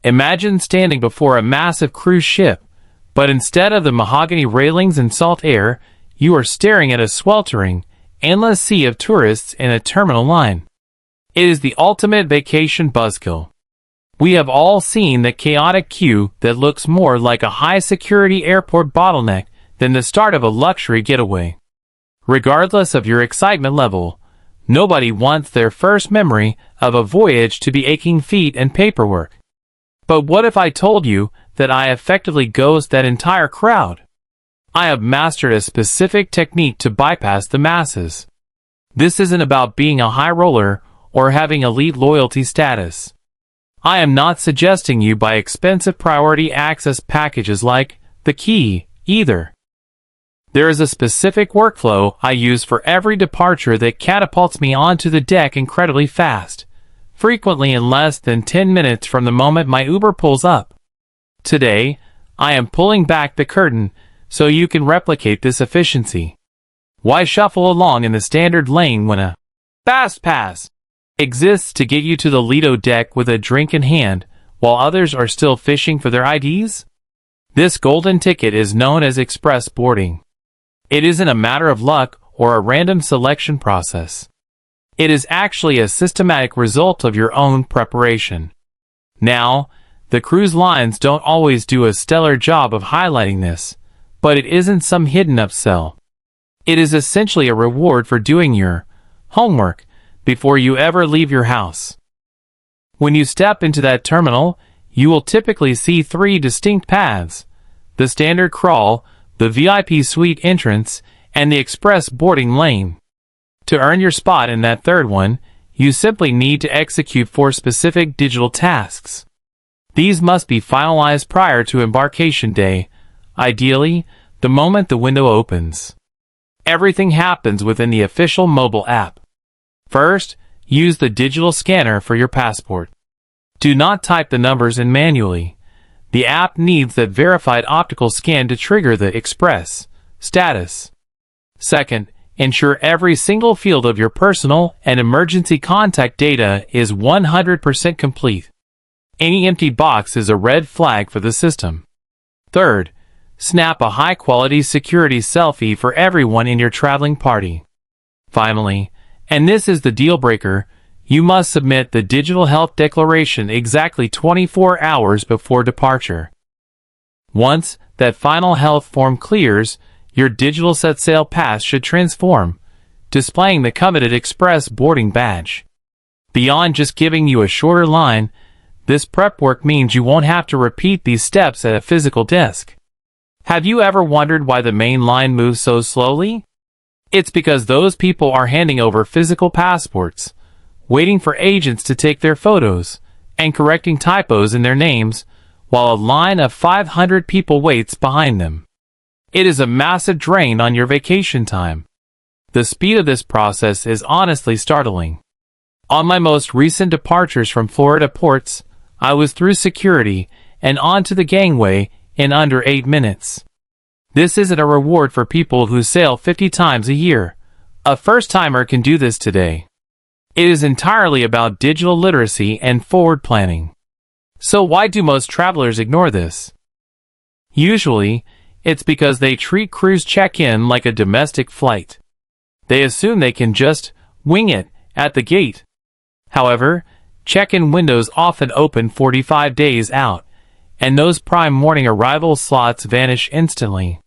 Imagine standing before a massive cruise ship, but instead of the mahogany railings and salt air, you are staring at a sweltering, endless sea of tourists in a terminal line. It is the ultimate vacation buzzkill. We have all seen the chaotic queue that looks more like a high-security airport bottleneck than the start of a luxury getaway. Regardless of your excitement level, nobody wants their first memory of a voyage to be aching feet and paperwork. But what if I told you that I effectively ghost that entire crowd? I have mastered a specific technique to bypass the masses. This isn't about being a high roller or having elite loyalty status. I am not suggesting you buy expensive priority access packages like The Key, either. There is a specific workflow I use for every departure that catapults me onto the deck incredibly fast, frequently in less than 10 minutes from the moment my Uber pulls up. Today, I am pulling back the curtain so you can replicate this efficiency. Why shuffle along in the standard lane when a fast pass exists to get you to the Lido deck with a drink in hand while others are still fishing for their IDs? This golden ticket is known as express boarding. It isn't a matter of luck or a random selection process. It is actually a systematic result of your own preparation. Now, the cruise lines don't always do a stellar job of highlighting this, but it isn't some hidden upsell. It is essentially a reward for doing your homework before you ever leave your house. When you step into that terminal, you will typically see 3 distinct paths: the standard crawl, the VIP suite entrance, and the express boarding lane. To earn your spot in that third one, you simply need to execute 4 specific digital tasks. These must be finalized prior to embarkation day, ideally, the moment the window opens. Everything happens within the official mobile app. First, use the digital scanner for your passport. Do not type the numbers in manually. The app needs that verified optical scan to trigger the express status. Second, ensure every single field of your personal and emergency contact data is 100% complete. Any empty box is a red flag for the system. Third, snap a high-quality security selfie for everyone in your traveling party. Finally, and this is the deal breaker, you must submit the digital health declaration exactly 24 hours before departure. Once that final health form clears, your digital SetSail pass should transform, displaying the coveted express boarding badge. Beyond just giving you a shorter line, this prep work means you won't have to repeat these steps at a physical desk. Have you ever wondered why the main line moves so slowly? It's because those people are handing over physical passports, waiting for agents to take their photos, and correcting typos in their names, while a line of 500 people waits behind them. It is a massive drain on your vacation time. The speed of this process is honestly startling. On my most recent departures from Florida ports, I was through security and onto the gangway in under 8 minutes. This isn't a reward for people who sail 50 times a year. A first-timer can do this today. It is entirely about digital literacy and forward planning. So why do most travelers ignore this? Usually, it's because they treat cruise check-in like a domestic flight. They assume they can just wing it at the gate. However, check-in windows often open 45 days out, and those prime morning arrival slots vanish instantly.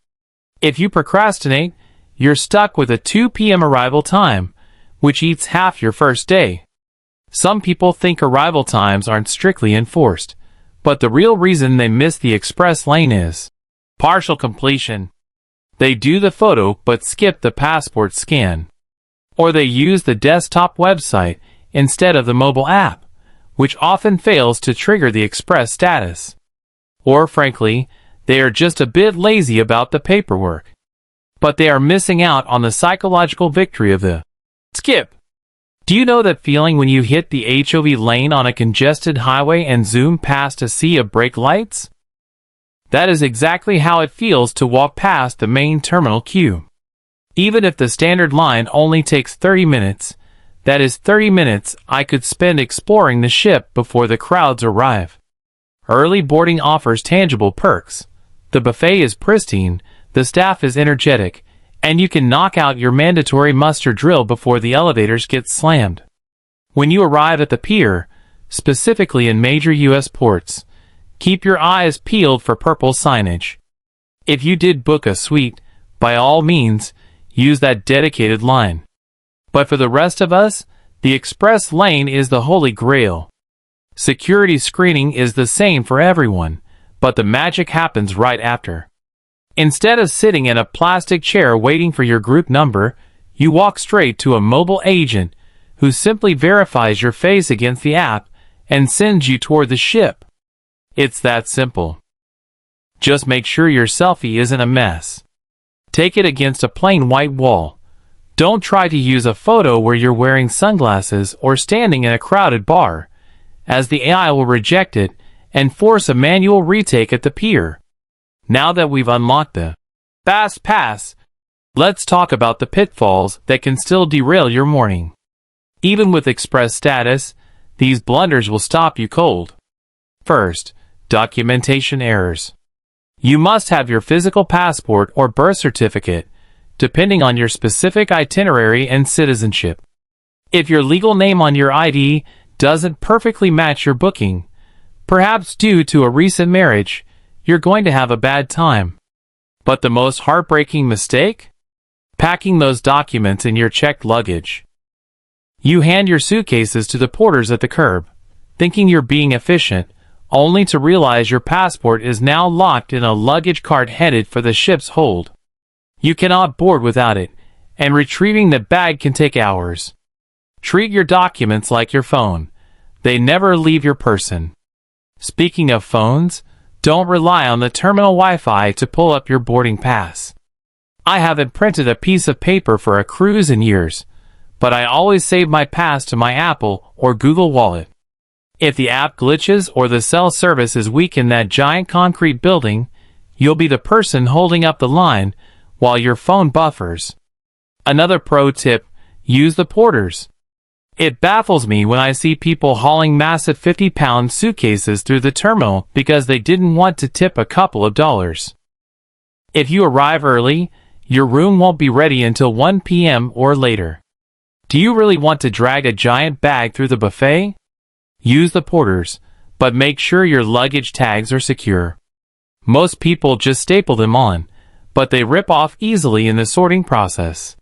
If you procrastinate, you're stuck with a 2 p.m. arrival time, which eats half your first day. Some people think arrival times aren't strictly enforced, but the real reason they miss the express lane is partial completion. They do the photo but skip the passport scan. Or they use the desktop website instead of the mobile app, which often fails to trigger the express status. Or frankly, they are just a bit lazy about the paperwork. But they are missing out on the psychological victory of the skip. Do you know that feeling when you hit the HOV lane on a congested highway and zoom past a sea of brake lights? That is exactly how it feels to walk past the main terminal queue. Even if the standard line only takes 30 minutes, that is 30 minutes I could spend exploring the ship before the crowds arrive. Early boarding offers tangible perks. The buffet is pristine, the staff is energetic, and you can knock out your mandatory muster drill before the elevators get slammed. When you arrive at the pier, specifically in major U.S. ports, keep your eyes peeled for purple signage. If you did book a suite, by all means, use that dedicated line. But for the rest of us, the express lane is the holy grail. Security screening is the same for everyone, but the magic happens right after. Instead of sitting in a plastic chair waiting for your group number, you walk straight to a mobile agent who simply verifies your face against the app and sends you toward the ship. It's that simple. Just make sure your selfie isn't a mess. Take it against a plain white wall. Don't try to use a photo where you're wearing sunglasses or standing in a crowded bar, as the AI will reject it and force a manual retake at the pier. Now that we've unlocked the Fast Pass, let's talk about the pitfalls that can still derail your morning. Even with express status, these blunders will stop you cold. First, documentation errors. You must have your physical passport or birth certificate, depending on your specific itinerary and citizenship. If your legal name on your ID doesn't perfectly match your booking, perhaps due to a recent marriage, you're going to have a bad time. But the most heartbreaking mistake? Packing those documents in your checked luggage. You hand your suitcases to the porters at the curb, thinking you're being efficient, only to realize your passport is now locked in a luggage cart headed for the ship's hold. You cannot board without it, and retrieving the bag can take hours. Treat your documents like your phone. They never leave your person. Speaking of phones, don't rely on the terminal Wi-Fi to pull up your boarding pass. I haven't printed a piece of paper for a cruise in years, but I always save my pass to my Apple or Google Wallet. If the app glitches or the cell service is weak in that giant concrete building, you'll be the person holding up the line while your phone buffers. Another pro tip, use the porters. It baffles me when I see people hauling massive 50-pound suitcases through the terminal because they didn't want to tip a couple of dollars. If you arrive early, your room won't be ready until 1 p.m. or later. Do you really want to drag a giant bag through the buffet? Use the porters, but make sure your luggage tags are secure. Most people just staple them on, but they rip off easily in the sorting process.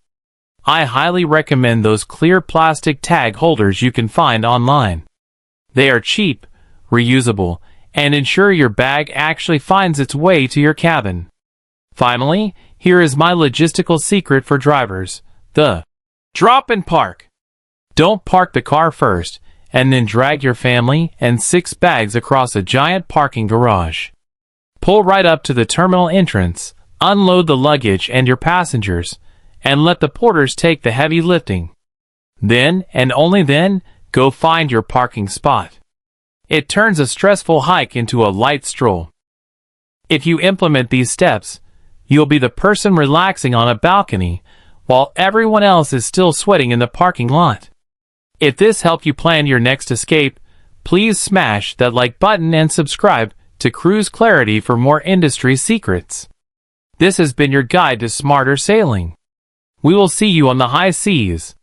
I highly recommend those clear plastic tag holders you can find online. They are cheap, reusable, and ensure your bag actually finds its way to your cabin. Finally, here is my logistical secret for drivers: the drop and park. Don't park the car first, and then drag your family and 6 bags across a giant parking garage. Pull right up to the terminal entrance, unload the luggage and your passengers, and let the porters take the heavy lifting. Then, and only then, go find your parking spot. It turns a stressful hike into a light stroll. If you implement these steps, you'll be the person relaxing on a balcony while everyone else is still sweating in the parking lot. If this helped you plan your next escape, please smash that like button and subscribe to Cruise Clarity for more industry secrets. This has been your guide to smarter sailing. We will see you on the high seas.